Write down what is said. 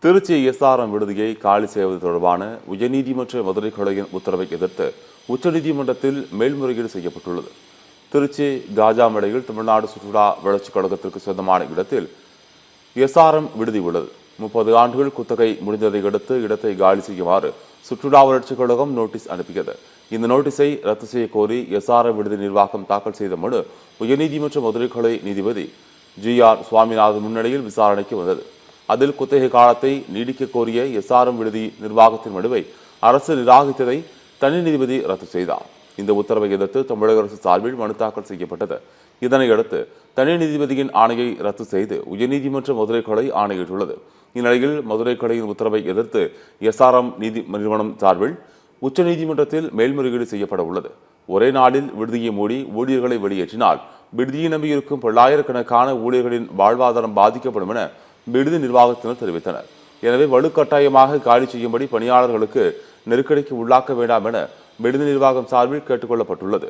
Trichy SRM விடுதியை காலி செய்வது தொடர்பான உயர்நீதிமன்ற மதுரை கிளையின் உத்தரவை எதிர்த்து உச்சநீதிமன்றத்தில் மேல்முறையீடு செய்யப்பட்டுள்ளது. திருச்சி காஜாமடையில் தமிழ்நாடு சுற்றுலா வளர்ச்சிக் கழகத்திற்கு சொந்தமான இடத்தில் எஸ்ஆர்எம் விடுதி உள்ளது. 30 ஆண்டுகள் குத்தகை முடிந்ததை அடுத்து இடத்தை காலி செய்யுமாறு சுற்றுலா வளர்ச்சிக் கழகம் நோட்டீஸ் அனுப்பியது. இந்த நோட்டீஸை ரத்து செய்ய கோரி எஸ்ஆர்எம் விடுதி நிர்வாகம் தாக்கல் செய்த மனு உயர்நீதிமன்ற மதுரை கிளை நீதிபதி GR சுவாமிநாதன் முன்னிலையில் விசாரணைக்கு வந்தது. அதில் குத்தகை காலத்தை நீடிக்க கோரிய எஸ்ஆர்எம் விடுதி நிர்வாகத்தின் மனுவை அரசு நிராகரித்ததை தனி நீதிபதி ரத்து செய்தார். இந்த உத்தரவை எதிர்த்து தமிழக அரசு சார்பில் மனு தாக்கல் செய்யப்பட்டது. இதனையடுத்து தனி நீதிபதியின் ஆணையை ரத்து செய்து உயர்நீதிமன்ற மதுரை கிளை ஆணையிட்டுள்ளது. இந்நிலையில் மதுரை கிளையின் உத்தரவை எதிர்த்து எஸ்ஆர்எம் நீதி நிறுவனம் சார்பில் உச்சநீதிமன்றத்தில் மேல்முறையீடு செய்யப்பட உள்ளது. ஒரே நாளில் விடுதியை மூடி ஊழியர்களை வெளியேற்றினால் விடுதியை நம்பியிருக்கும் பல்லாயிரக்கணக்கான ஊழியர்களின் வாழ்வாதாரம் பாதிக்கப்படும் என விடுதி நிர்வாகத்தினர் தெரிவித்தனர். எனவே வலுக்கட்டாயமாக காலி செய்யும்படி பணியாளர்களுக்கு நெருக்கடிக்கு உள்ளாக்க வேண்டாம் என விடுதி நிர்வாகம் சார்பில் கேட்டுக் கொள்ளப்பட்டுள்ளது.